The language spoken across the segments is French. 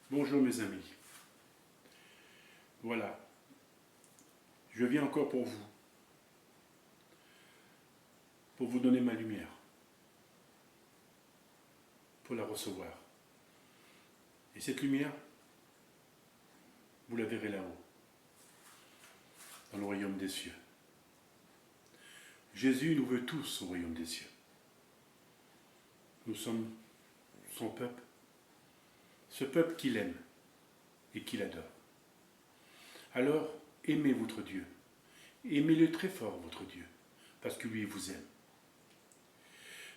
Bonjour mes amis. Voilà, je viens encore pour vous donner ma lumière, pour la recevoir. Et cette lumière, vous la verrez là-haut, dans le royaume des cieux. Jésus nous veut tous au royaume des cieux. Nous sommes son peuple, ce peuple qu'il aime et qu'il adore. Alors, aimez votre Dieu. Aimez-le très fort, votre Dieu, parce que lui, il vous aime.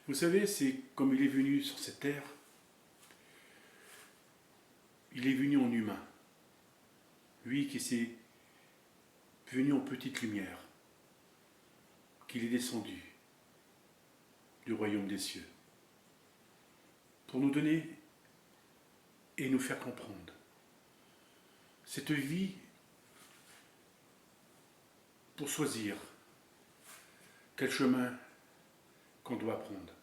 Vous savez, c'est comme il est venu sur cette terre, il est venu en humain. Lui qui s'est venu en petite lumière, qu'il est descendu du royaume des cieux, pour nous donner et nous faire comprendre cette vie pour choisir quel chemin qu'on doit prendre.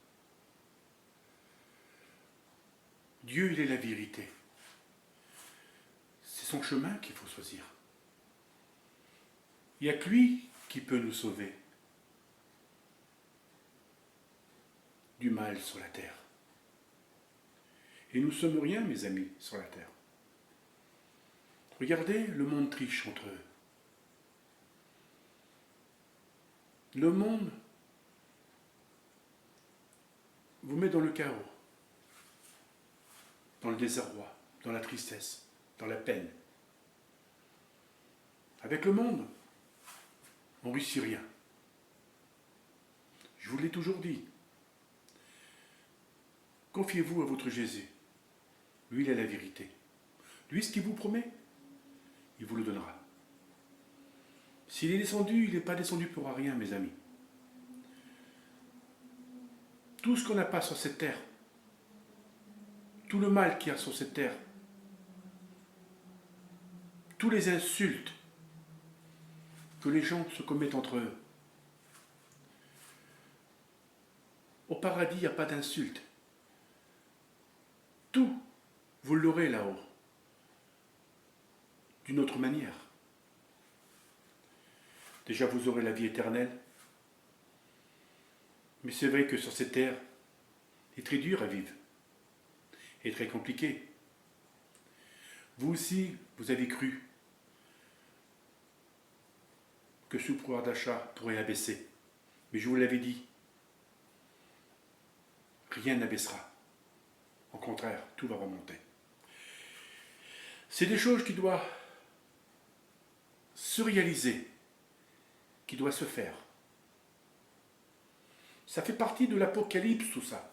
Dieu, il est la vérité. C'est son chemin qu'il faut choisir. Il n'y a que lui qui peut nous sauver du mal sur la terre. Et nous ne sommes rien, mes amis, sur la terre. Regardez, le monde triche entre eux. Le monde vous met dans le chaos, dans le désarroi, dans la tristesse, dans la peine. Avec le monde, on ne réussit rien. Je vous l'ai toujours dit. Confiez-vous à votre Jésus. Lui, il a la vérité. Lui, ce qu'il vous promet, il vous le donnera. S'il est descendu, il n'est pas descendu pour rien, mes amis. Tout ce qu'on n'a pas sur cette terre, tout le mal qu'il y a sur cette terre, tous les insultes que les gens se commettent entre eux. Au paradis, il n'y a pas d'insultes. Tout, vous l'aurez là-haut, d'une autre manière. Déjà, vous aurez la vie éternelle. Mais c'est vrai que sur cette terre, il est très dur à vivre et très compliqué. Vous aussi, vous avez cru que ce pouvoir d'achat pourrait abaisser. Mais je vous l'avais dit, rien n'abaissera. Au contraire, tout va remonter. C'est des choses qui doivent se réaliser, qui doivent se faire. Ça fait partie de l'Apocalypse, tout ça.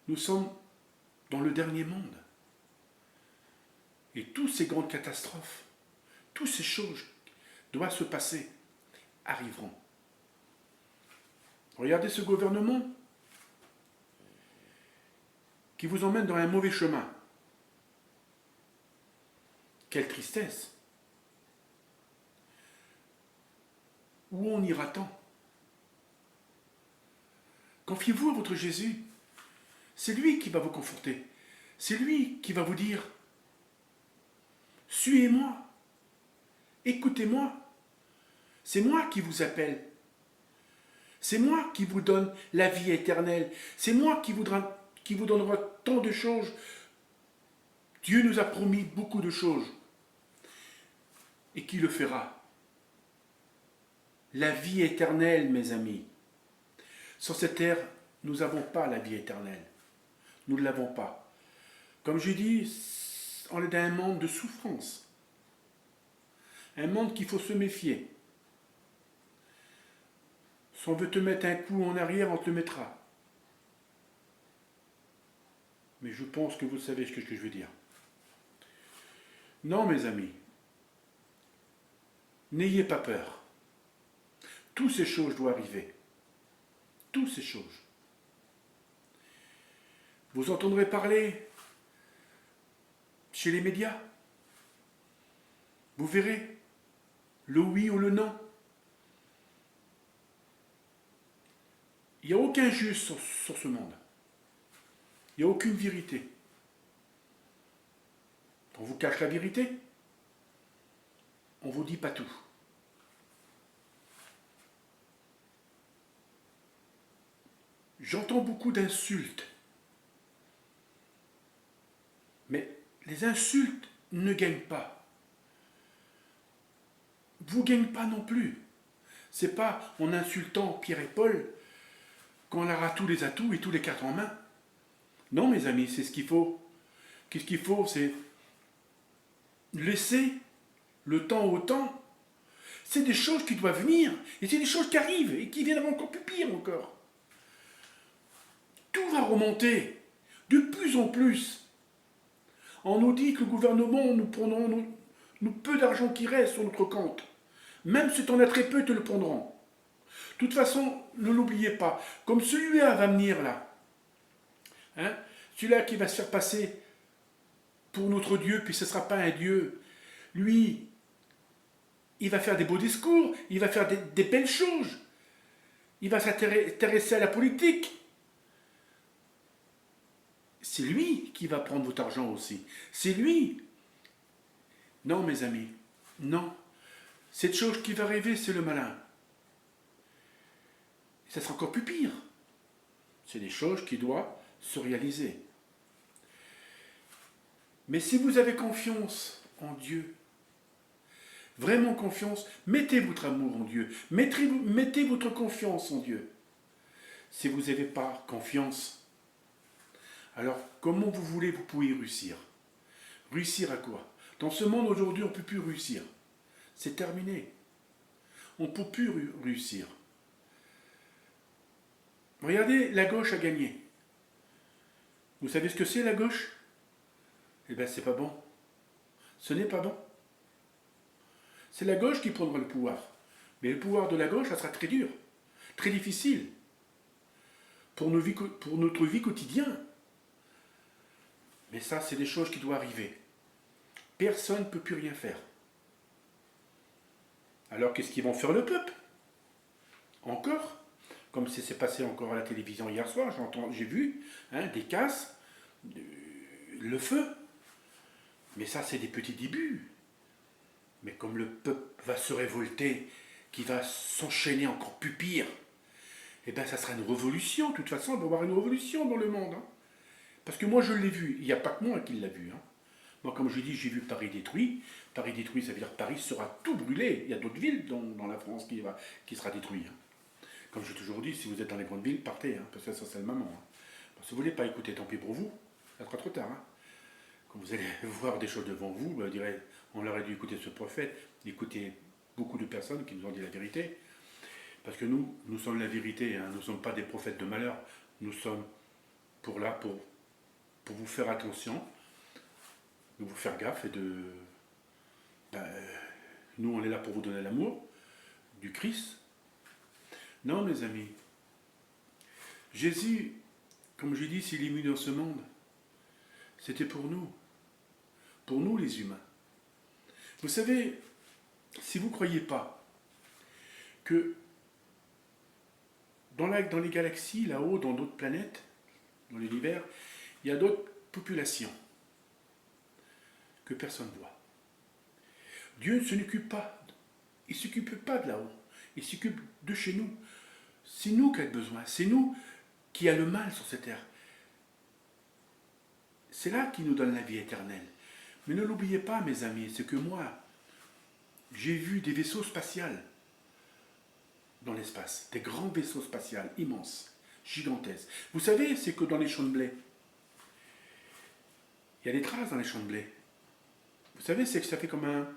Nous sommes dans le dernier monde. Et toutes ces grandes catastrophes, toutes ces choses doivent se passer, arriveront. Regardez ce gouvernement qui vous emmène dans un mauvais chemin. Quelle tristesse! Où on ira-t-on? Confiez-vous à votre Jésus. C'est lui qui va vous conforter. C'est lui qui va vous dire « Suivez-moi, écoutez-moi. C'est moi qui vous appelle. C'est moi qui vous donne la vie éternelle. C'est moi qui vous donnera tant de choses. Dieu nous a promis beaucoup de choses. Et qui le fera? La vie éternelle, mes amis. Sur cette terre, nous n'avons pas la vie éternelle. Nous ne l'avons pas. Comme je dis, on est dans un monde de souffrance. Un monde qu'il faut se méfier. Si on veut te mettre un coup en arrière, on te le mettra. Mais je pense que vous savez ce que je veux dire. Non, mes amis. N'ayez pas peur. Toutes ces choses doivent arriver. Toutes ces choses. Vous entendrez parler chez les médias. Vous verrez le oui ou le non. Il n'y a aucun juste sur ce monde. Il n'y a aucune vérité. On vous cache la vérité. On vous dit pas tout. J'entends beaucoup d'insultes. Mais les insultes ne gagnent pas. Vous ne gagnez pas non plus. C'est pas en insultant Pierre et Paul qu'on aura tous les atouts et tous les cartes en main. Non, mes amis, c'est ce qu'il faut. Qu'est-ce qu'il faut? C'est laisser le temps au temps. C'est des choses qui doivent venir. Et c'est des choses qui arrivent et qui viennent encore plus pire encore. Tout va remonter. De plus en plus. On nous dit que le gouvernement, nous prendrons nous peu d'argent qui reste sur notre compte. Même si tu en as très peu, ils te le prendront. De toute façon, ne l'oubliez pas. Comme celui-là va venir là. Hein, celui-là qui va se faire passer pour notre Dieu, puis ce ne sera pas un Dieu. Lui, il va faire des beaux discours, il va faire des belles choses. Il va s'intéresser à la politique. C'est lui qui va prendre votre argent aussi. C'est lui. Non, mes amis, non. Cette chose qui va arriver, c'est le malin. Ça sera encore plus pire. C'est des choses qui doivent se réaliser. Mais si vous avez confiance en Dieu, vraiment confiance, mettez votre amour en Dieu, mettez votre confiance en Dieu. Si vous n'avez pas confiance, alors comment vous pouvez réussir? Réussir à quoi? Dans ce monde aujourd'hui, on ne peut plus réussir. C'est terminé. On ne peut plus réussir. Regardez, la gauche a gagné. Vous savez ce que c'est la gauche? Eh bien, c'est pas bon. Ce n'est pas bon. C'est la gauche qui prendra le pouvoir. Mais le pouvoir de la gauche, ça sera très dur, très difficile pour notre vie quotidienne. Mais ça, c'est des choses qui doivent arriver. Personne ne peut plus rien faire. Alors, qu'est-ce qu'ils vont faire le peuple? Encore? Comme c'est passé encore à la télévision hier soir, j'ai vu des casses, le feu. Mais ça, c'est des petits débuts. Mais comme le peuple va se révolter, qui va s'enchaîner encore plus pire, eh bien, ça sera une révolution. De toute façon, il va y avoir une révolution dans le monde. Hein. Parce que moi, je l'ai vu. Il n'y a pas que moi qui l'a vu. Hein. Moi, comme je dis, j'ai vu Paris détruit. Paris détruit, ça veut dire que Paris sera tout brûlé. Il y a d'autres villes dans la France qui sera détruite. Hein. Comme j'ai toujours dit, si vous êtes dans les grandes villes, partez. Hein, parce que ça, c'est le moment. Hein. Si vous ne voulez pas écouter, tant pis pour vous. Ça sera trop tard. Hein. Quand vous allez voir des choses devant vous, vous direz, on aurait dû écouter ce prophète, écouter beaucoup de personnes qui nous ont dit la vérité. Parce que nous sommes la vérité. Hein. Nous ne sommes pas des prophètes de malheur. Nous sommes pour vous faire attention, de vous faire gaffe et nous, on est là pour vous donner l'amour du Christ. Non, mes amis. Jésus, comme je dis, s'il est venu dans ce monde, c'était pour nous les humains. Vous savez, si vous ne croyez pas que dans les galaxies, là-haut, dans d'autres planètes, dans l'univers, il y a d'autres populations que personne ne voit. Dieu ne s'occupe pas. Il ne s'occupe pas de là-haut. Il s'occupe de chez nous. C'est nous qui avons besoin. C'est nous qui avons le mal sur cette terre. C'est là qu'il nous donne la vie éternelle. Mais ne l'oubliez pas, mes amis, c'est que moi, j'ai vu des vaisseaux spatiaux dans l'espace. Des grands vaisseaux spatiaux immenses, gigantesques. Vous savez, c'est que dans les champs de blé, il y a des traces dans les champs de blé. Vous savez, c'est que ça fait comme un...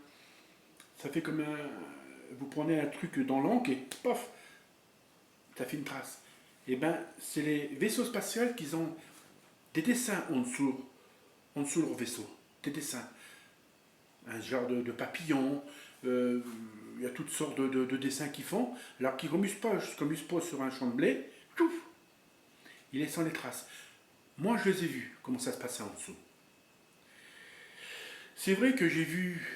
Vous prenez un truc dans l'encre et pof, ça fait une trace. Eh bien, c'est les vaisseaux spatiaux qui ont des dessins en dessous de leur vaisseau. Des dessins. Un genre de papillon. Il y a toutes sortes de dessins qu'ils font. Alors qu'ils ne remusent pas sur un champ de blé. Touf, ils laissent les traces. Moi, je les ai vus, comment ça se passait en dessous. C'est vrai que j'ai vu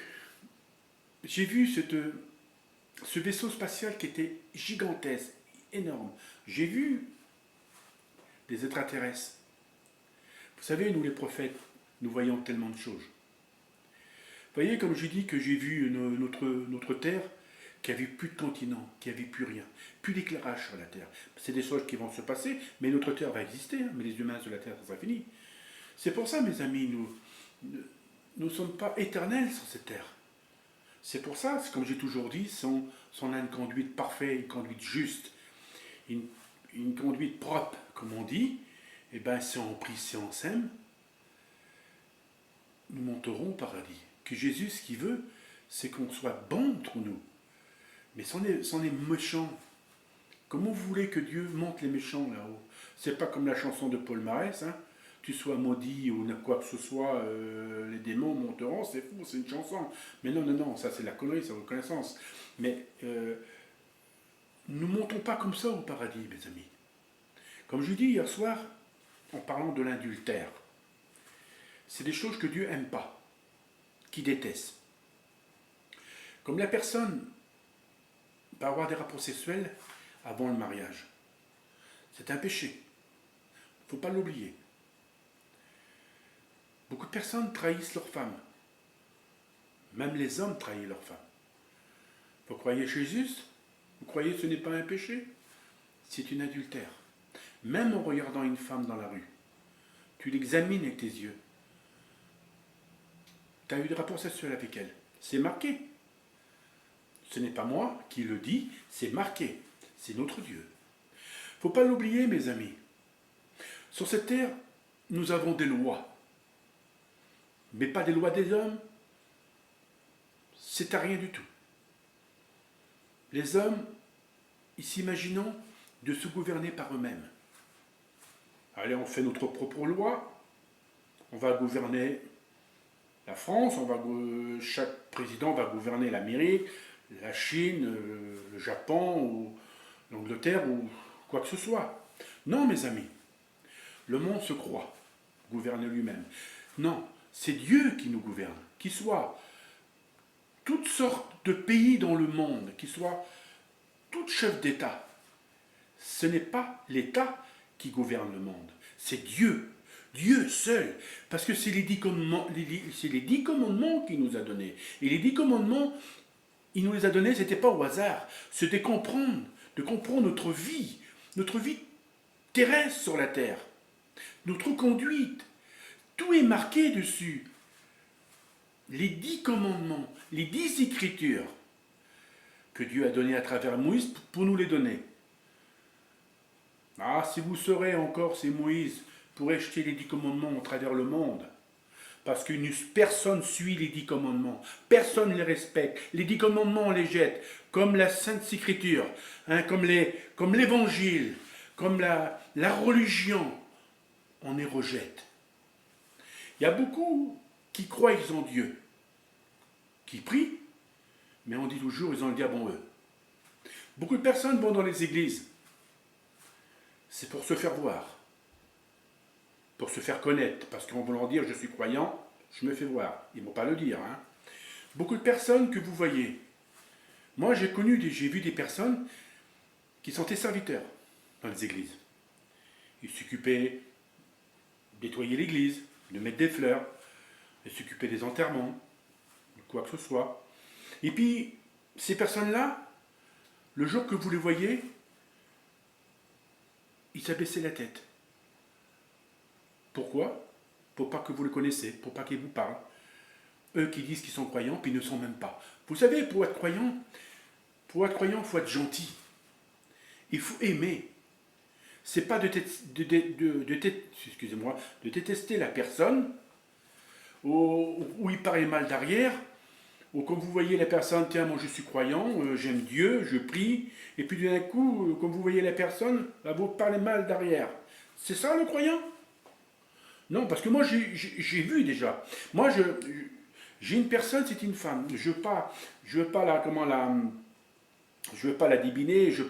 ce vaisseau spatial qui était gigantesque, énorme. J'ai vu des extraterrestres. Vous savez, nous les prophètes, nous voyons tellement de choses. voyez, comme je dis que j'ai vu notre terre, qu'il n'y avait plus de continent, qu'il n'y avait plus rien, plus d'éclairage sur la terre. C'est des choses qui vont se passer, mais notre terre va exister, hein, mais les humains sur la terre, ça sera fini. C'est pour ça, mes amis, nous ne sommes pas éternels sur cette terre. C'est pour ça, comme j'ai toujours dit, si on a une conduite parfaite, une conduite juste, une conduite propre, comme on dit, et bien si on prie, si on s'aime, nous monterons au paradis. Que Jésus, ce qu'il veut, c'est qu'on soit bon entre nous. Mais si on est méchant, comment vous voulez que Dieu monte les méchants là-haut? C'est pas comme la chanson de Paul Marès, hein? Tu sois maudit ou quoi que ce soit, les démons monteront, c'est fou, c'est une chanson. Mais non, non, non, ça c'est la connerie, c'est la reconnaissance. Mais nous ne montons pas comme ça au paradis, mes amis. Comme je dis hier soir, en parlant de l'adultère, c'est des choses que Dieu n'aime pas, qu'il déteste. Comme la personne va avoir des rapports sexuels avant le mariage. C'est un péché. Il ne faut pas l'oublier. Beaucoup de personnes trahissent leurs femmes. Même les hommes trahissent leurs femmes. Vous croyez Jésus? Vous croyez que ce n'est pas un péché? C'est une adultère. Même en regardant une femme dans la rue, tu l'examines avec tes yeux. Tu as eu des rapports sexuels avec elle. C'est marqué. Ce n'est pas moi qui le dis, c'est marqué. C'est notre Dieu. Il ne faut pas l'oublier, mes amis. Sur cette terre, nous avons des lois. Mais pas des lois des hommes. C'est à rien du tout. Les hommes, ils s'imaginent de se gouverner par eux-mêmes. Allez, on fait notre propre loi. On va gouverner la France, chaque président va gouverner l'Amérique, la Chine, le Japon, ou l'Angleterre, ou quoi que ce soit. Non, mes amis, le monde se croit gouverner lui-même. Non, c'est Dieu qui nous gouverne, qu'il soit toutes sortes de pays dans le monde, qu'il soit tout chef d'État. Ce n'est pas l'État qui gouverne le monde, c'est Dieu. Dieu seul, parce que c'est les 10 commandements, c'est les 10 commandements qu'il nous a donnés. Et les 10 commandements, il nous les a donnés, c'était pas au hasard, c'était de comprendre notre vie terrestre sur la terre, notre conduite. Tout est marqué dessus. Les 10 commandements, les 10 écritures que Dieu a données à travers Moïse pour nous les donner. Ah, si vous saurez encore, c'est Moïse pour jeter les 10 commandements à travers le monde. Parce que personne suit les 10 commandements. Personne ne les respecte. Les 10 commandements, on les jette. Comme la Sainte Écriture, hein, comme l'Évangile, comme la religion. On les rejette. Il y a beaucoup qui croient qu'ils ont Dieu, qui prient, mais on dit toujours ils ont le diable en eux. Beaucoup de personnes vont dans les églises. C'est pour se faire voir. Pour se faire connaître, parce qu'en voulant dire je suis croyant, je me fais voir. Ils ne vont pas le dire. Hein. Beaucoup de personnes que vous voyez. Moi, j'ai vu des personnes qui sont des serviteurs dans les églises. Ils s'occupaient de nettoyer l'église, de mettre des fleurs, de s'occuper des enterrements, de quoi que ce soit. Et puis, ces personnes-là, le jour que vous les voyez, ils s'abaissaient la tête. Pourquoi? Pour pas que vous le connaissez, pour pas qu'ils vous parlent. Eux qui disent qu'ils sont croyants, puis ils ne sont même pas. Vous savez, pour être croyant, il faut être gentil. Il faut aimer. C'est pas de détester la personne, où il paraît mal derrière, ou quand vous voyez la personne, tiens, moi je suis croyant, j'aime Dieu, je prie, et puis d'un coup, quand vous voyez la personne, là, vous parlez mal derrière. C'est ça le croyant? Non, parce que moi j'ai vu déjà. Moi j'ai une personne, c'est une femme. Je veux pas la débiner, je veux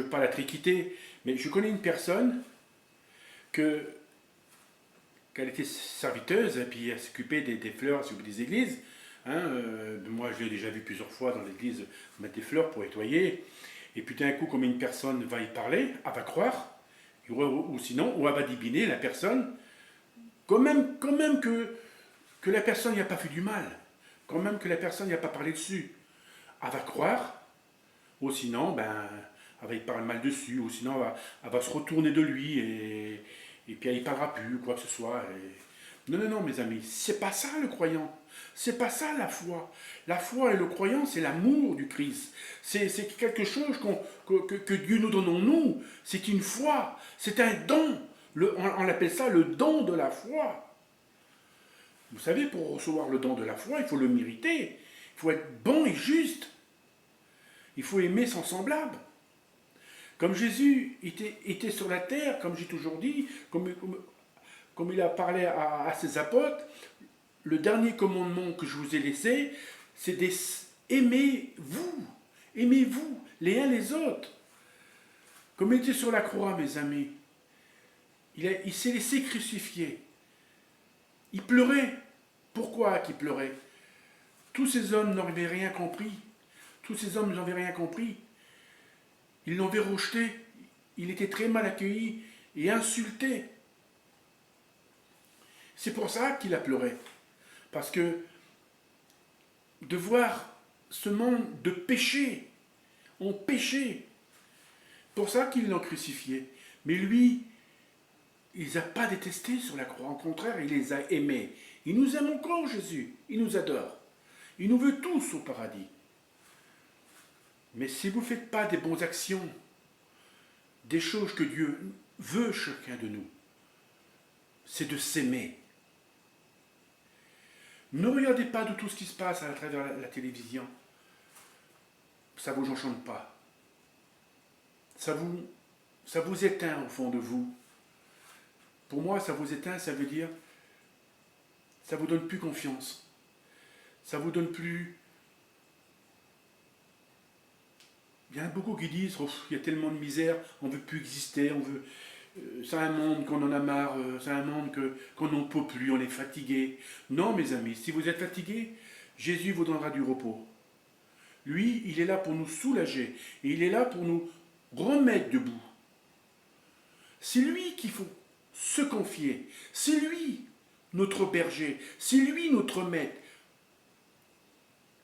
pas la triquiter, mais je connais une personne qu'elle était serviteuse, et puis elle s'occupait des fleurs, s'occupait des églises. Hein, moi je l'ai déjà vu plusieurs fois dans l'église mettre des fleurs pour nettoyer. Et puis d'un coup, comme une personne va y parler, elle va croire. Ou sinon, ou elle va débiner la personne, quand même que que la personne n'y a pas fait du mal, quand même que la personne n'y a pas parlé dessus. Elle va croire, ou sinon, ben, elle va y parler mal dessus, ou sinon elle va se retourner de lui et puis elle y parlera plus, ou quoi que ce soit. Non, non, non, mes amis, c'est pas ça le croyant. C'est pas ça la foi. La foi et le croyant, c'est l'amour du Christ. C'est quelque chose que Dieu nous donne en nous. C'est une foi. C'est un don. On appelle ça le don de la foi. Vous savez, pour recevoir le don de la foi, il faut le mériter. Il faut être bon et juste. Il faut aimer son semblable. Comme Jésus était sur la terre, comme j'ai toujours dit, comme il a parlé à ses apôtres, le dernier commandement que je vous ai laissé, c'est aimez-vous. Aimez-vous les uns les autres. Comme il était sur la croix, mes amis, il s'est laissé crucifier. Il pleurait. Pourquoi qu'il pleurait? Tous ces hommes n'avaient rien compris. Tous ces hommes n'avaient rien compris. Ils l'avaient rejeté. Il était très mal accueilli et insulté. C'est pour ça qu'il a pleuré. Parce que de voir ce monde de péché, ont péché. Pour ça qu'ils l'ont crucifié. Mais lui, il ne les a pas détestés sur la croix. Au contraire, il les a aimés. Il nous aime encore, Jésus. Il nous adore. Il nous veut tous au paradis. Mais si vous ne faites pas des bonnes actions, des choses que Dieu veut chacun de nous, c'est de s'aimer. Ne regardez pas de tout ce qui se passe à travers la télévision. Ça ne vous enchante pas. Ça vous éteint au fond de vous. Pour moi, ça vous éteint, ça veut dire, ça ne vous donne plus confiance. Ça ne vous donne plus... Il y en a beaucoup qui disent, oh, il y a tellement de misère, on ne veut plus exister, on veut... c'est un monde qu'on en a marre, c'est un monde qu'on n'en peut plus, on est fatigué. Non, mes amis, si vous êtes fatigués, Jésus vous donnera du repos. Lui, il est là pour nous soulager, et il est là pour nous remettre debout. C'est lui qu'il faut se confier. C'est lui notre berger. C'est lui notre maître.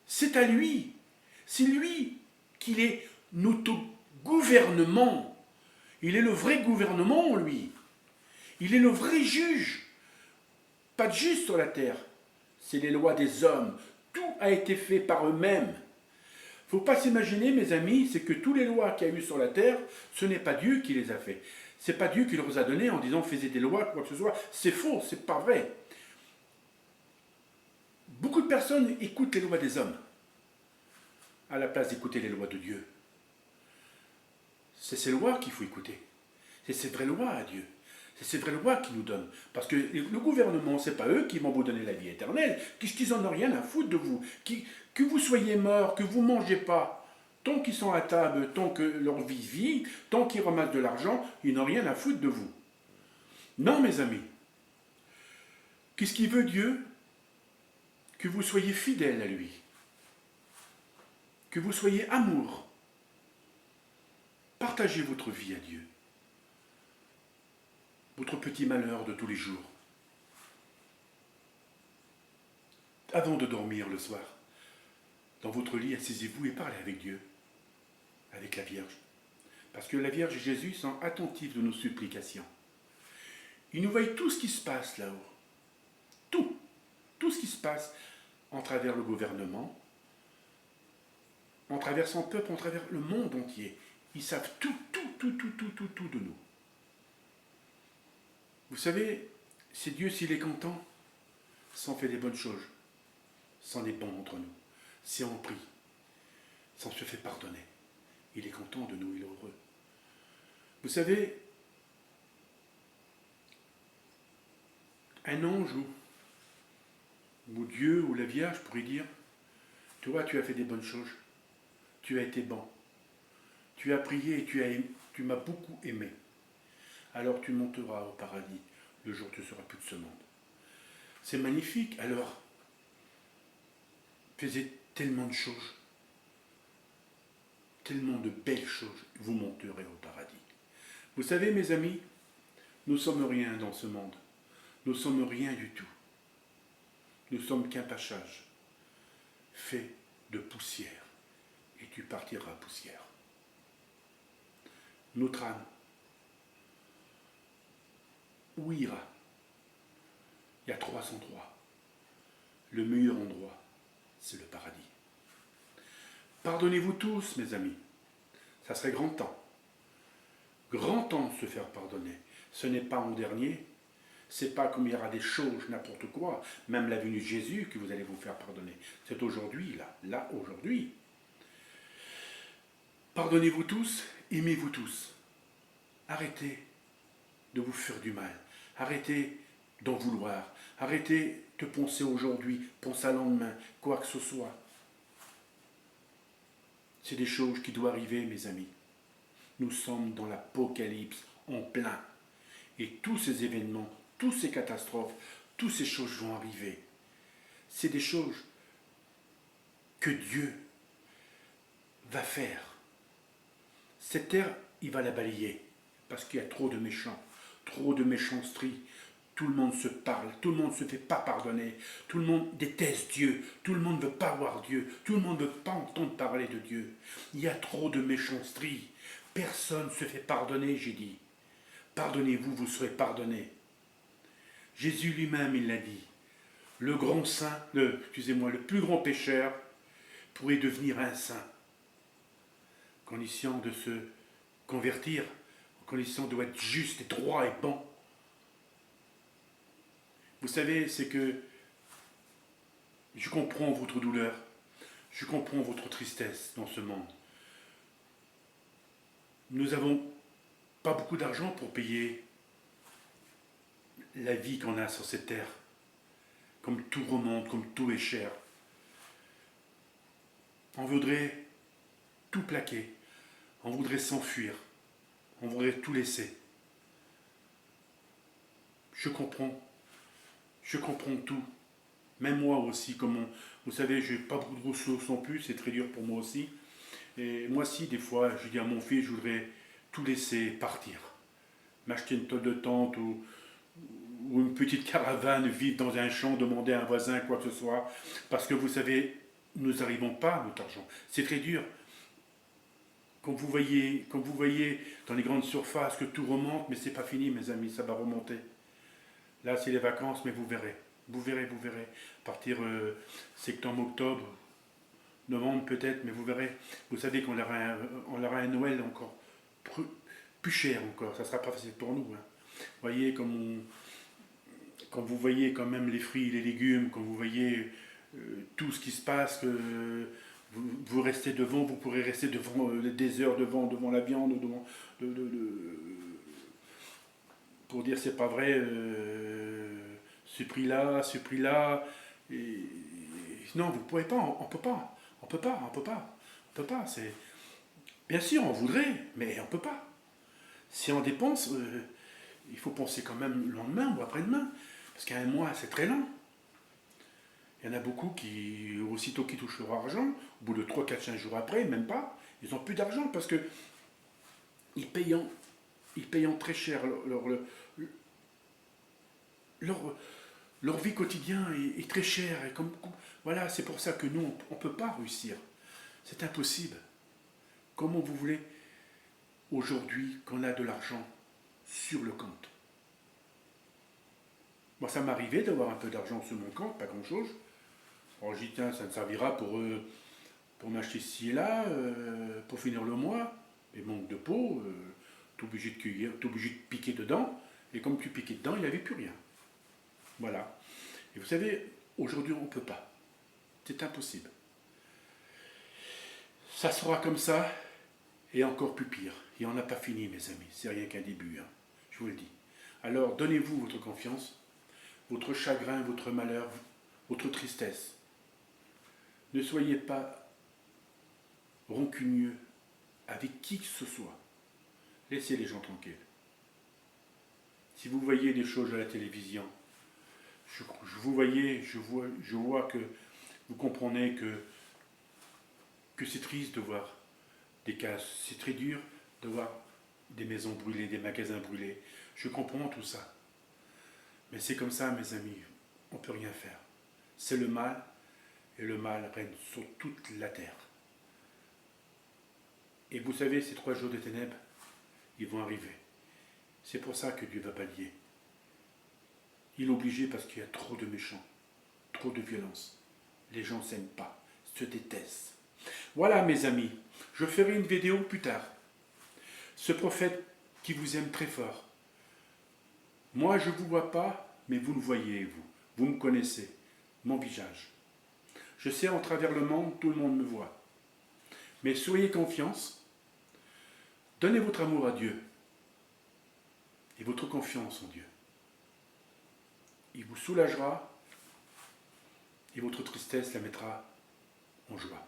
C'est à lui. C'est lui qu'il est notre gouvernement. Il est le vrai gouvernement, lui. Il est le vrai juge. Pas de juge sur la terre. C'est les lois des hommes. Tout a été fait par eux-mêmes. Il ne faut pas s'imaginer, mes amis, c'est que toutes les lois qu'il y a eu sur la terre, ce n'est pas Dieu qui les a fait. Ce n'est pas Dieu qui leur a donné en disant faisait des lois, quoi que ce soit. C'est faux, c'est pas vrai. Beaucoup de personnes écoutent les lois des hommes à la place d'écouter les lois de Dieu. C'est ces lois qu'il faut écouter. C'est ces vraies lois à Dieu. C'est ces vraies lois qu'il nous donne. Parce que le gouvernement, ce n'est pas eux qui vont vous donner la vie éternelle. Qu'ils n'en ont rien à foutre de vous. Que vous soyez mort, que vous ne mangez pas, tant qu'ils sont à table, tant que leur vie vit, tant qu'ils ramassent de l'argent, ils n'ont rien à foutre de vous. Non, mes amis. Qu'est-ce qu'il veut Dieu? Que vous soyez fidèles à lui. Que vous soyez amour. Partagez votre vie à Dieu. Votre petit malheur de tous les jours. Avant de dormir le soir, dans votre lit, asseyez-vous et parlez avec Dieu, avec la Vierge. Parce que la Vierge et Jésus sont attentifs de nos supplications. Ils nous voient tout ce qui se passe là-haut. Tout. Tout ce qui se passe en travers le gouvernement, en travers son peuple, en travers le monde entier. Ils savent tout de nous. Vous savez, c'est Dieu, s'il est content, si on fait des bonnes choses, si on est bon entre nous, si on prie, si on se fait pardonner. Il est content de nous, il est heureux. Vous savez, un ange ou Dieu ou la Vierge pourrait dire, toi tu as fait des bonnes choses, tu as été bon, tu as prié et tu m'as beaucoup aimé. Alors tu monteras au paradis le jour où tu ne seras plus de ce monde. C'est magnifique. Alors, faisez tellement de choses, tellement de belles choses, vous monterez au paradis. Vous savez, mes amis, nous ne sommes rien dans ce monde. Nous ne sommes rien du tout. Nous sommes qu'un passage fait de poussière, et tu partiras poussière. Notre âme, où ira? Il y a 3 endroits. Le meilleur endroit, c'est le paradis. Pardonnez-vous tous, mes amis. Ça serait grand temps. Grand temps de se faire pardonner. Ce n'est pas en dernier. C'est pas comme il y aura des choses, n'importe quoi, même la venue de Jésus, que vous allez vous faire pardonner. C'est aujourd'hui, là, aujourd'hui. Pardonnez-vous tous, aimez-vous tous. Arrêtez de vous faire du mal. Arrêtez d'en vouloir. Arrêtez de penser aujourd'hui, penser à lendemain, quoi que ce soit. C'est des choses qui doivent arriver, mes amis. Nous sommes dans l'Apocalypse, en plein. Et tous ces événements, toutes ces catastrophes, toutes ces choses vont arriver. C'est des choses que Dieu va faire. Cette terre, il va la balayer. Parce qu'il y a trop de méchants, trop de méchanceté. Tout le monde se parle, tout le monde ne se fait pas pardonner, tout le monde déteste Dieu, tout le monde ne veut pas voir Dieu, tout le monde ne veut pas entendre parler de Dieu. Il y a trop de méchanceté. Personne ne se fait pardonner, j'ai dit. Pardonnez-vous, vous serez pardonnés. Jésus lui-même, il l'a dit. Le grand saint, le plus grand pécheur pourrait devenir un saint. Condition de se convertir, condition de être juste et droit et bon. Vous savez, c'est que je comprends votre douleur, je comprends votre tristesse dans ce monde. Nous n'avons pas beaucoup d'argent pour payer la vie qu'on a sur cette terre. Comme tout remonte, comme tout est cher. On voudrait tout plaquer, on voudrait s'enfuir, on voudrait tout laisser. Je comprends tout. Même moi aussi, vous savez, je n'ai pas beaucoup de ressources non plus, c'est très dur pour moi aussi. Et moi aussi, des fois, je dis à mon fils, je voudrais tout laisser partir. M'acheter une tôle de tente ou une petite caravane, vivre dans un champ, demander à un voisin quoi que ce soit. Parce que vous savez, nous n'arrivons pas à notre argent. C'est très dur. Quand vous voyez dans les grandes surfaces que tout remonte, mais c'est pas fini, mes amis, ça va remonter. Là, c'est les vacances, mais vous verrez. Vous verrez. À partir septembre, octobre, novembre peut-être, mais vous verrez. Vous savez qu'on aura un Noël encore plus cher encore. Ça ne sera pas facile pour nous. Hein. Vous voyez, quand vous voyez quand même les fruits, les légumes, quand vous voyez tout ce qui se passe, que vous restez devant, vous pourrez rester devant des heures devant la viande, pour dire c'est pas vrai, ce prix-là, et non, vous ne pouvez pas, on peut pas, c'est, bien sûr on voudrait, mais on peut pas. Si on dépense, il faut penser quand même le lendemain ou après-demain, parce qu'un mois c'est très long. Il y en a beaucoup qui, aussitôt qu'ils touchent leur argent, au bout de 3, 4, 5 jours après, même pas, ils n'ont plus d'argent parce que ils payent très cher leur vie quotidienne est très chère. Et voilà, c'est pour ça que nous, on ne peut pas réussir. C'est impossible. Comment vous voulez, aujourd'hui, qu'on a de l'argent sur le compte? Moi, ça m'arrivait d'avoir un peu d'argent sur mon compte, pas grand-chose. Alors, j'ai dit, tiens, ça me servira pour m'acheter ci et là, pour finir le mois. Et manque de peau, t'es obligé de cueillir, t'es obligé de piquer dedans. Et comme tu piquais dedans, il n'y avait plus rien. Voilà. Et vous savez, aujourd'hui, on ne peut pas. C'est impossible. Ça sera comme ça, et encore plus pire. Et on n'a pas fini, mes amis. C'est rien qu'un début, hein. Je vous le dis. Alors, donnez-vous votre confiance, votre chagrin, votre malheur, votre tristesse. Ne soyez pas rancunieux avec qui que ce soit. Laissez les gens tranquilles. Si vous voyez des choses à la télévision, je vois que vous comprenez que c'est triste de voir des cas, c'est très dur de voir des maisons brûlées, des magasins brûlés. Je comprends tout ça. Mais c'est comme ça, mes amis, on ne peut rien faire. c'est le mal, et le mal règne sur toute la terre. Et vous savez, ces 3 jours de ténèbres, ils vont arriver. C'est pour ça que Dieu va balayer. Il est obligé parce qu'il y a trop de méchants, trop de violence. Les gens ne s'aiment pas, se détestent. Voilà mes amis, je ferai une vidéo plus tard. Ce prophète qui vous aime très fort. Moi je ne vous vois pas, mais vous le voyez, vous. Vous me connaissez, mon visage. Je sais, en travers le monde, tout le monde me voit. Mais soyez confiance, donnez votre amour à Dieu et votre confiance en Dieu. Il vous soulagera et votre tristesse la mettra en joie.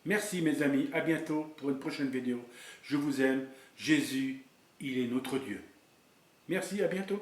Merci mes amis, à bientôt pour une prochaine vidéo. Je vous aime, Jésus, il est notre Dieu. Merci, à bientôt.